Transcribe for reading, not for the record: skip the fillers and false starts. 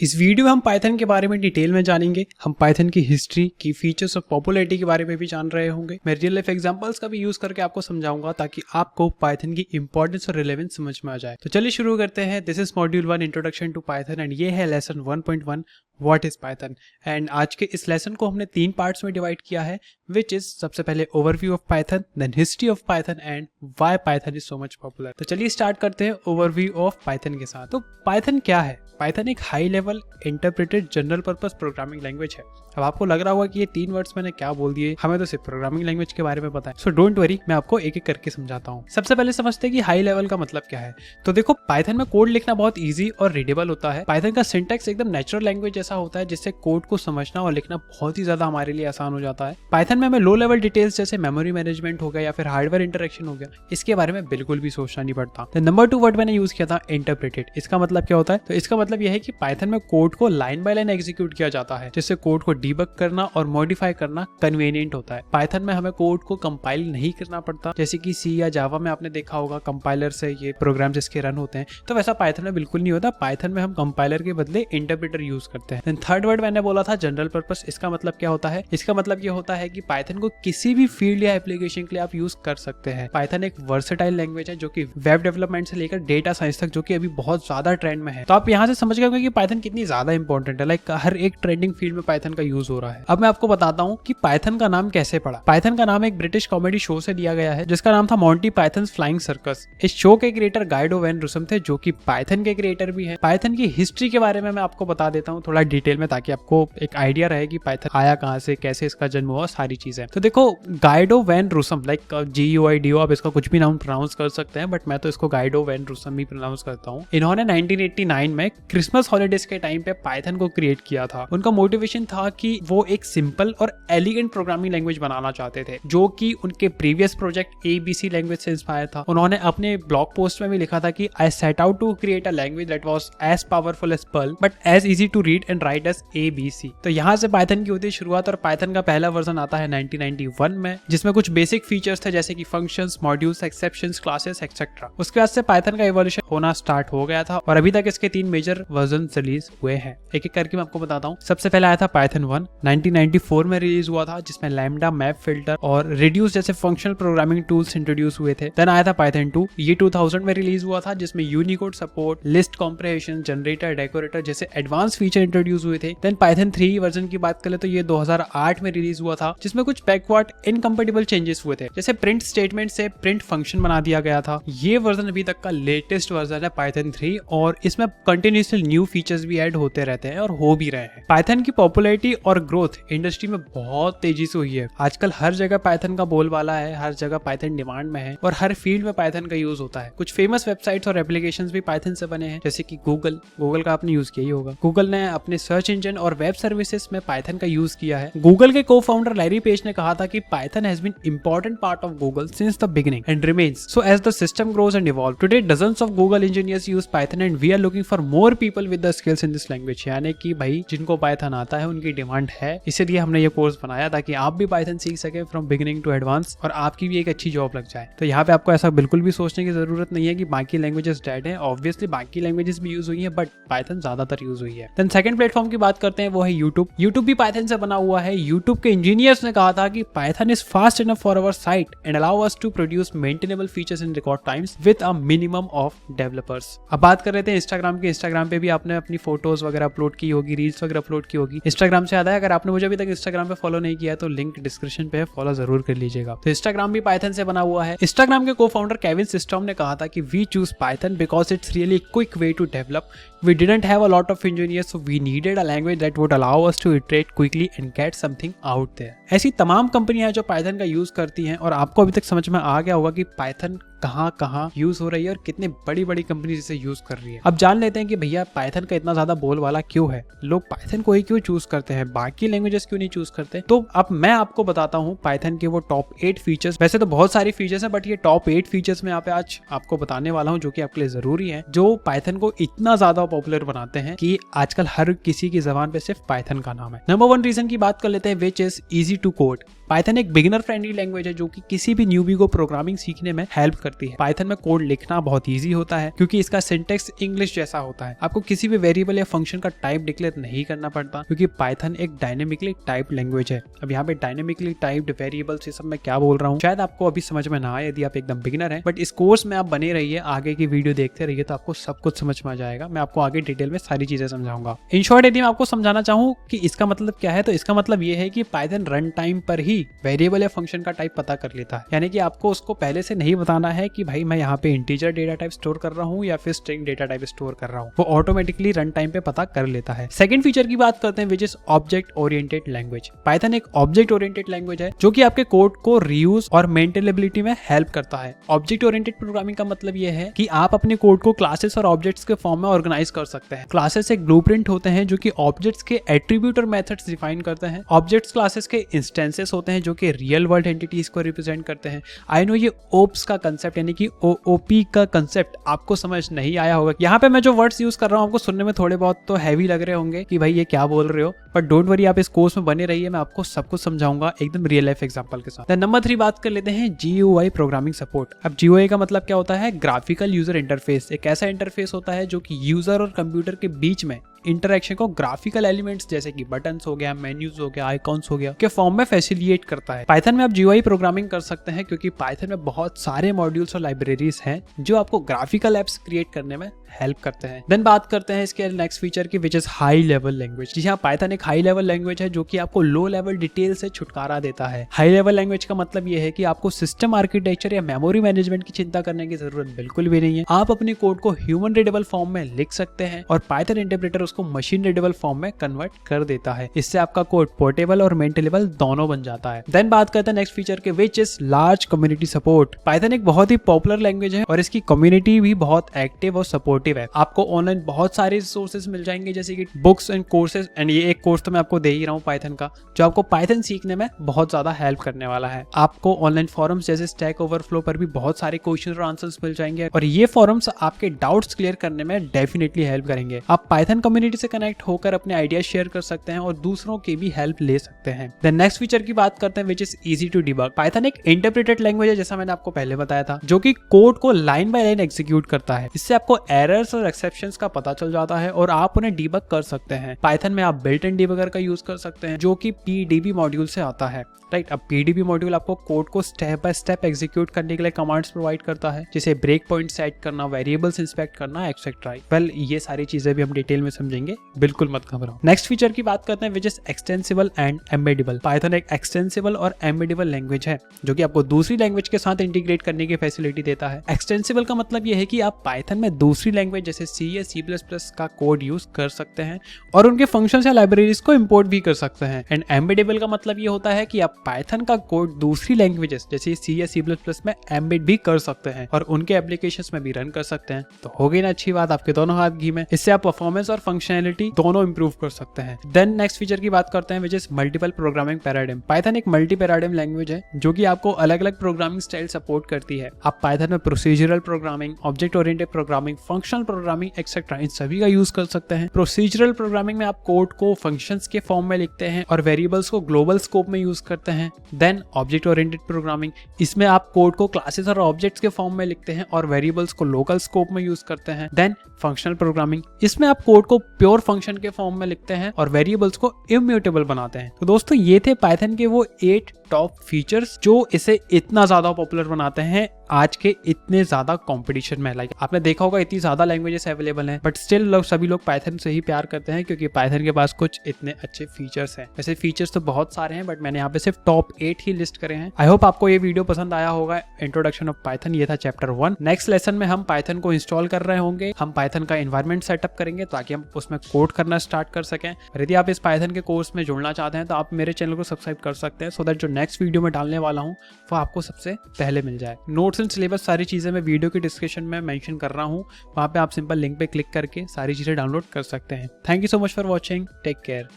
इस वीडियो में हम पाइथन के बारे में डिटेल में जानेंगे। हम पाइथन की हिस्ट्री की फीचर्स और पॉपुलैरिटी के बारे में भी जान रहे होंगे। मैं रियल लाइफ एग्जांपल्स का भी यूज करके आपको समझाऊंगा ताकि आपको पाइथन की इंपॉर्टेंस और रिलेवेंस समझ में आ जाए। तो चलिए शुरू करते हैं। This is module 1 introduction to Python and ये है lesson 1.1 what is Python. And आज के इस लेसन को हमने 3 पार्ट्स में डिवाइड किया है, विच इज सबसे पहले overview of Python, then history of Python and why Python is so much popular. तो चलिए स्टार्ट करते हैं ओवरव्यू ऑफ पाइथन के साथ। तो पाइथन क्या है? पाइथन एक high level interpreted general purpose programming language है। अब आपको लग रहा होगा कि ये 3 वर्ड्स मैंने क्या बोल दिए, हमें तो सिर्फ प्रोग्रामिंग लैंग्वेज के बारे में पता है। सो डोंट वरी, मैं आपको एक एक करके समझाता हूँ। सबसे पहले समझते हैं कि हाई लेवल का मतलब क्या है। तो देखो, पाइथन में कोड लिखना बहुत ईजी और रीडेबल होता है। पाइथन का सिंटैक्स एकदम नेचुरल लैंग्वेज जैसा होता है, जिससे कोड को समझना और लिखना बहुत ही ज्यादा हमारे लिए आसान हो जाता है। पाइथन में हमें लो लेवल डिटेल्स जैसे मेमोरी मैनेजमेंट हो गया या फिर हार्डवेयर इंटरेक्शन हो गया, इसके बारे में बिल्कुल भी सोचना नहीं पड़ता। नंबर 2 वर्ड मैंने यूज किया था इंटरप्रेटेड। इसका मतलब क्या होता है? तो इसका मतलब यह है कि पाइथन में कोड को लाइन बाय लाइन एग्जीक्यूट किया जाता है, जिससे कोड को डीबग करना और मॉडिफाई करना कन्वीनियंट होता है। पाइथन में हमें कोड को कंपाइल नहीं करना पड़ता, जैसे कि सी या जावा में आपने देखा होगा कंपाइलर से ये प्रोग्राम्स इसके रन होते हैं। तो वैसा पाइथन में बिल्कुल नहीं होता। पाइथन में हम कंपाइलर के बदले इंटरप्रेटर यूज करते हैं। थर्ड वर्ड मैंने बोला था जनरल पर्पस। इसका मतलब क्या होता है? इसका मतलब ये होता है कि पाइथन को किसी भी फील्ड या एप्लीकेशन के लिए आप यूज कर सकते हैं। पाइथन एक वर्सेटाइल लैंग्वेज है जो कि वेब डेवलपमेंट से लेकर डेटा साइंस तक, जो कि अभी बहुत ज्यादा ट्रेंड में है। तो आप यहाँ से समझ गए होंगे कि पाइथन कितनी ज्यादा इंपॉर्टेंट है। लाइक हर एक ट्रेंडिंग फील्ड में पाइथन का यूज हो रहा है। अब मैं आपको बताता हूँ कि पाइथन का नाम कैसे पड़ा। पाइथन का नाम एक ब्रिटिश कॉमेडी शो से दिया गया है, जिसका नाम था मॉन्टी पाइथन्स फ्लाइंग सर्कस। इस शो के क्रिएटर गाइडो वैन रूसम थे, जो कि पाइथन के क्रिएटर भी हैं। पाइथन की हिस्ट्री के बारे में मैं आपको बता देता हूँ थोड़ा डिटेल में, ताकि आपको एक आइडिया रहे कि पाइथन आया कहाँ से, कैसे इसका जन्म हुआ, सारी चीजें। तो देखो, गाइडो वैन रूसम, लाइक GUIDO, आप इसका कुछ भी नाम प्रोनाउंस कर सकते हैं, बट मैं तो इसको गाइडो वैन रूसम ही प्रोनाउंस करता हूँ। इन्होंने 1989 में क्रिसमस हॉलीडेज के टाइम पे पाइथन को क्रिएट किया था। उनका मोटिवेशन था कि वो एक सिंपल और एलिगेंट प्रोग्रामिंग लैंग्वेज बनाना चाहते थे, जो कि उनके प्रीवियस प्रोजेक्ट ABC लैंग्वेज से इंस्पायर था। उन्होंने अपने ब्लॉग पोस्ट में भी लिखा था कि I set out to create a language that was as powerful as Perl but as easy to read and write as ABC। तो यहाँ से पाइथन की होती है शुरुआत, और पाइथन का पहला वर्जन आता है 1991 में, जिसमें कुछ बेसिक फीचर्स थे जैसे कि functions, modules, exceptions, classes etcetera. उसके बाद से पाइथन का इवोल्यूशन होना स्टार्ट हो गया था, और अभी तक इसके 3 मेजर वर्जन रिलीज हुए हैं। एक एक करके मैं आपको बताता हूँ। सबसे पहले आया था पाइथन 1, 1994 में रिलीज हुआ था, जिसमें लैम्डा, मैप फिल्टर और रिड्यूस जैसे फंक्शनल प्रोग्रामिंग टूल्स इंट्रोड्यूस हुए थे। देन आया था पाइथन 2, ये 2000 में रिलीज हुआ था, जिसमें Unicode support, list comprehension, generator, decorator जैसे एडवांस फीचर इंट्रोड्यूस हुए थे। देन पाइथन 3 वर्जन की बात करें तो ये 2008 में रिलीज हुआ था, जिसमें कुछ बैकवर्ड इनकम्पेटिबल चेंजेस हुए थे, जैसे प्रिंट स्टेटमेंट से प्रिंट फंक्शन बना दिया गया था। ये वर्जन अभी तक का लेटेस्ट वर्जन है पाइथन 3, और इसमें कंटिन्यूअसली न्यू फीचर्स भी ऐड होते रहते हैं और हो भी रहे हैं। पाइथन की पॉपुलैरिटी और ग्रोथ इंडस्ट्री में बहुत तेजी से हुई है। आजकल हर जगह पाइथन का बोलबाला है, हर जगह पाइथन डिमांड में है, और हर फील्ड में पाइथन का यूज होता है। कुछ फेमस वेबसाइट्स और एप्लीकेशंस भी पाइथन से बने हैं, जैसे कि गूगल का आपने यूज किया ही होगा। गूगल ने अपने सर्च इंजन और वेब सर्विसेज में पाइथन का यूज किया है। गूगल के को-फाउंडर लैरी पेज ने कहा था कि Python has been important part of Google since the beginning and remains so as the system grows and evolve. Today dozens of Google engineers use Python and we are looking for more people with the skills in this language. यानी कि भाई जिनको Python आता है उनकी demand है, इसीलिए हमने ये कोर्स बनाया ताकि आप भी पाइथन सीख सके फ्रॉम बिगिनिंग टू एडवांस, और आपकी भी एक अच्छी जॉब लग जाए। तो यहाँ पे आपको ऐसा बिल्कुल भी सोचने की जरूरत नहीं है कि बाकी लैंग्वेजेस डेड है। ऑब्वियसली बाकी लैंग्वेजेस भी यूज हुई है, बट पाइथन ज्यादातर यूज हुई है। देन सेकंड प्लेटफॉर्म की बात करते हैं, वो है यूट्यूब भी पाइथन से बना हुआ है। यूट्यूब के इंजीनियर्स ने कहा था कि Python is fast enough for our site and allow us to produce maintainable features in record times with a minimum of developers. अब बात कर रहे थे इंस्टाग्राम की। इंस्टाग्राम पे भी आपने अपनी फोटोज वगैरह अपलोड की होगी, रील्स वगैरह अपलोड की होगी। इंस्टाग्राम से आता है, अगर आपने मुझे अभी तक इंस्टाग्राम पे फॉलो नहीं किया तो लिंक डिस्क्रिप्शन पे है, फॉलो जरूर कर लीजिएगा। तो इंस्टाग्राम भी पाइथन से बना हुआ है। इंस्टाग्राम के को-फाउंडर केविन सिस्टम ने कहा था कि we choose Python because it's really quick way to develop. We didn't have a lot of engineers, so we needed a language that would allow us to iterate quickly and get something out there. ऐसी तमाम कंपनियां हैं जो Python का use करती हैं, और आपको अभी तक समझ में आ गया होगा कि पाइथन कहाँ यूज हो रही है और कितने बड़ी बड़ी कंपनी इसे यूज कर रही है। अब जान लेते हैं कि भैया पाइथन का इतना ज्यादा बोलबाला क्यों है, लोग पाइथन को ही क्यों चूज करते हैं, बाकी लैंग्वेजेस क्यों नहीं चूज करते। तो अब मैं आपको बताता हूँ पाइथन के वो टॉप 8 फीचर्स। वैसे तो बहुत सारी फीचर्स हैं, बट ये टॉप 8 फीचर्स मैं यहाँ पे आज आपको बताने वाला हूँ, जो कि आपके लिए जरूरी है, जो पाइथन को इतना ज्यादा पॉपुलर बनाते हैं कि आजकल हर किसी की जबान पे सिर्फ पाइथन का नाम है। नंबर 1 रीजन की बात कर लेते हैं, which is easy to code. Python एक बिगिनर फ्रेंडली लैंग्वेज है जो कि किसी भी न्यूबी को प्रोग्रामिंग सीखने में हेल्प करती है। पाइथन में कोड लिखना बहुत ईजी होता है क्योंकि इसका सिंटेक्स इंग्लिश जैसा होता है। आपको किसी भी वेरिएबल या फंक्शन का टाइप डिक्लेयर नहीं करना पड़ता क्योंकि पाइथन एक डायनेमिकली टाइप लैंग्वेज है। अब यहाँ पे डायनेमिकली टाइप्ड वेरिएबल्स ये सब मैं क्या बोल रहा हूँ शायद आपको अभी समझ में ना आए यदि आप एकदम बिगिनर हैं, बट इस कोर्स में आप बने रहिए, आगे की वीडियो देखते रहिए तो आपको सब कुछ समझ में आ जाएगा। मैं आपको आगे डिटेल में सारी चीजें समझाऊंगा। इन शॉर्ट यदि मैं आपको समझाना चाहूँ कि इसका मतलब क्या है तो इसका मतलब ये है कि पाइथन रन टाइम पर ही वेरिएबल या फंक्शन का टाइप पता कर लेता है। यानी कि आपको उसको पहले से नहीं बताना है कि भाई मैं यहाँ पे इंटीजर डेटा टाइप स्टोर कर रहा हूँ या फिर स्ट्रिंग डेटा टाइप स्टोर कर रहा हूँ, वो ऑटोमेटिकली रन टाइम पे पता कर लेता है। सेकंड फीचर की बात करते हैं which is object oriented language. Python एक ऑब्जेक्ट ओरिएंटेड लैंग्वेज है जो कि आपके कोड को रीयूज और मेंटेनेबिलिटी में हेल्प करता है। ऑब्जेक्ट ओरिएंटेड प्रोग्रामिंग का मतलब ये है कि आप अपने कोड को क्लासेस और ऑब्जेक्ट्स के फॉर्म में ऑर्गेनाइज कर सकते हैं। क्लासेस एक ब्लूप्रिंट होते हैं जो कि ऑब्जेक्ट्स के एट्रीब्यूट और मेथड्स डिफाइन करते हैं। ऑब्जेक्ट्स क्लासेस के इंस्टेंसेस होते हैं जो कि रियल वर्ल्ड एंटिटीज को रिप्रेजेंट करते हैं। आई नो ये ओप्स का कंसेप्ट यानी कि ओओपी का कंसेप्ट आपको समझ नहीं आया होगा। यहाँ पे मैं जो वर्ड्स यूज कर रहा हूँ आपको सुनने में थोड़े बहुत तो हैवी लग रहे होंगे कि भाई ये क्या बोल रहे हो, बट डोंट वरी, आप इस कोर्स में बने रहिए, मैं आपको सब कुछ समझाऊंगा एकदम रियल लाइफ एग्जांपल के साथ। नंबर 3 बात कर लेते हैं GUI प्रोग्रामिंग सपोर्ट। अब GUI का मतलब क्या होता है? Graphical user interface. एक ऐसा इंटरफेस होता है जो कि यूजर और कंप्यूटर के बीच में इंटरैक्शन को ग्राफिकल एलिमेंट्स जैसे कि बटन्स हो गया, मेन्यूज हो गया, आइकॉन्स हो गया के फॉर्म में फैसिलिटेट करता है। पाइथन में आप GUI प्रोग्रामिंग कर सकते हैं क्योंकि पाइथन में बहुत सारे मॉड्यूल्स और लाइब्रेरीज हैं जो आपको ग्राफिकल एप्स क्रिएट करने में हेल्प करते हैं। देन बात करते हैं इसके नेक्स्ट फीचर की which is high level language. जी हाँ, पाइथन एक हाई लेवल लैंग्वेज है जो कि आपको लो लेवल डिटेल से छुटकारा देता है। हाई लेवल लैंग्वेज का मतलब ये है कि आपको सिस्टम आर्किटेक्चर या मेमोरी मैनेजमेंट की चिंता करने की जरूरत बिल्कुल भी नहीं है। आप अपने कोड को ह्यूमन रीडेबल फॉर्म में लिख सकते हैं और पाइथन इंटरप्रेटर उसको मशीन रीडेबल फॉर्म में कन्वर्ट कर देता है। इससे आपका कोड पोर्टेबल और मेंटेनेबल दोनों बन जाता है। देन बात करते हैं नेक्स्ट फीचर के which is large community support. Python एक बहुत ही पॉपुलर लैंग्वेज है और इसकी कम्युनिटी भी बहुत एक्टिव और सपोर्टिव है। आपको ऑनलाइन बहुत सारे रिसोर्सेज मिल जाएंगे जैसे कि बुक्स एंड कोर्सेज, एंड ये एक कोर्स तो मैं आपको दे ही रहा हूँ पाइथन का, जो आपको पाइथन सीखने में बहुत ज्यादा हेल्प करने वाला है। आपको ऑनलाइन फोरम्स जैसे स्टैक ओवरफ्लो पर भी बहुत सारे क्वेश्चन और आंसर्स मिल जाएंगे और ये फोरम्स आपके डाउट्स क्लियर करने में डेफिनेटली हेल्प करेंगे। आप पाइथन कम्युनिटी से कनेक्ट होकर अपने आइडियाज शेयर कर सकते हैं और दूसरों की भी हेल्प ले सकते हैं। देन नेक्स्ट फीचर की बात करते हैं which is easy to debug. Python एक इंटरप्रेटेड लैंग्वेज है जैसा मैंने आपको पहले बताया था, जो कि कोड को लाइन बाय लाइन एग्जीक्यूट करता है। इससे आपको एरर्स और एक्सेप्शंस का पता चल जाता है और आप उन्हें डिबग कर सकते हैं। पाइथन में आप बिल्ट इन डिबगर का यूज कर सकते हैं जो कि PDB मॉड्यूल से आता है। राइट, अब PDB मॉड्यूल आपको कोड को स्टेप बाय स्टेप एग्जीक्यूट करने के लिए कमांड्स प्रोवाइड करता है, जैसे ब्रेक पॉइंट सेट करना, वेरिएबल्स इंस्पेक्ट करना, एक्सेट्रा। वेल, ये सारी चीजें भी हम डिटेल में समझेंगे, बिल्कुल मत घबराओ। नेक्स्ट फीचर की बात करते हैं which is extensible and embeddable. Python एक एक्सटेंसिबल और एम्बेडेबल लैंग्वेज है जो कि आपको दूसरी लैंग्वेज के साथ इंटीग्रेट करने की फैसिलिटी देता है। एक्सटेंसिबल का मतलब यह है कि आप पाइथन में दूसरी लैंग्वेज जैसे C या C++ का कोड यूज कर सकते हैं और उनके फंक्शंस या लाइब्रेरीज को इंपोर्ट भी कर सकते हैं। एंड एम्बेडेबल का मतलब ये होता है कि आप पाइथन का कोड दूसरी लैंग्वेजेस जैसे C या C++ में एम्बेड भी कर सकते हैं और उनके एप्लीकेशंस में भी रन कर सकते हैं। तो हो गई ना अच्छी बात, आपके दोनों हाथ घी में। इससे आप परफॉर्मेंस और फंक्शनैलिटी दोनों इंप्रूव कर सकते हैं। देन नेक्स्ट फीचर की बात करते हैं which is multiple programming paradigm. Python एक मल्टी पैराडिम लैंग्वेज है जो कि आपको अलग अलग प्रोग्रामिंग स्टाइल सपोर्ट करती है। आप पाइथन में procedural programming, object oriented programming, functional programming etcetera इन सभी का यूज कर सकते हैं। प्रोसीजरल प्रोग्रामिंग में आप कोड को फंक्शंस के फॉर्म में लिखते हैं और वेरिएबल्स को ग्लोबल स्कोप में यूज करते हैं। देन ऑब्जेक्ट ओरिएंटेड प्रोग्रामिंग, इसमें आप कोड को क्लासेस और ऑब्जेक्ट्स के फॉर्म में लिखते हैं और वेरिएबल्स को लोकल स्कोप में यूज करते हैं। देन फंक्शनल प्रोग्रामिंग, इसमें आप कोड को प्योर फंक्शन के फॉर्म में लिखते हैं और वेरिएबल्स को इम्यूटेबल बनाते हैं। तो दोस्तों, ये थे पाइथन के वो 8 टॉप फीचर्स जो इसे इतना ज्यादा पॉपुलर बनाते हैं आज के इतने ज्यादा कंपटीशन में। लाइक आपने देखा होगा इतनी ज्यादा लैंग्वेजेस अवेलेबल हैं, बट स्टिल सभी लोग पाइथन से ही प्यार करते हैं क्योंकि पाइथन के पास कुछ इतने अच्छे फीचर्स हैं। वैसे फीचर्स तो बहुत सारे हैं बट मैंने यहाँ पे सिर्फ टॉप 8 ही लिस्ट करे हैं। आई होप आपको ये वीडियो पसंद आया होगा। इंट्रोडक्शन ऑफ पाइथन, ये था चैप्टर 1। नेक्स्ट लेसन में हम पाइथन को इंस्टॉल कर रहे होंगे, हम पाइथन का एनवायरमेंट सेटअप करेंगे ताकि हम उसमें कोड करना स्टार्ट कर सकें। यदि आप इस पाइथन के कोर्स में जुड़ना चाहते हैं तो आप मेरे चैनल को सब्सक्राइब कर सकते हैं सो दैट जो नेक्स्ट वीडियो में डालने वाला हूँ वो आपको सबसे पहले मिल जाए। नोट्स एंड सिलेबस सारी चीजें मैं वीडियो की डिस्क्रिप्शन में मेंशन कर रहा हूँ, वहां पे आप सिंपल लिंक पे क्लिक करके सारी चीजें डाउनलोड कर सकते हैं। Thank you so much for watching, take care.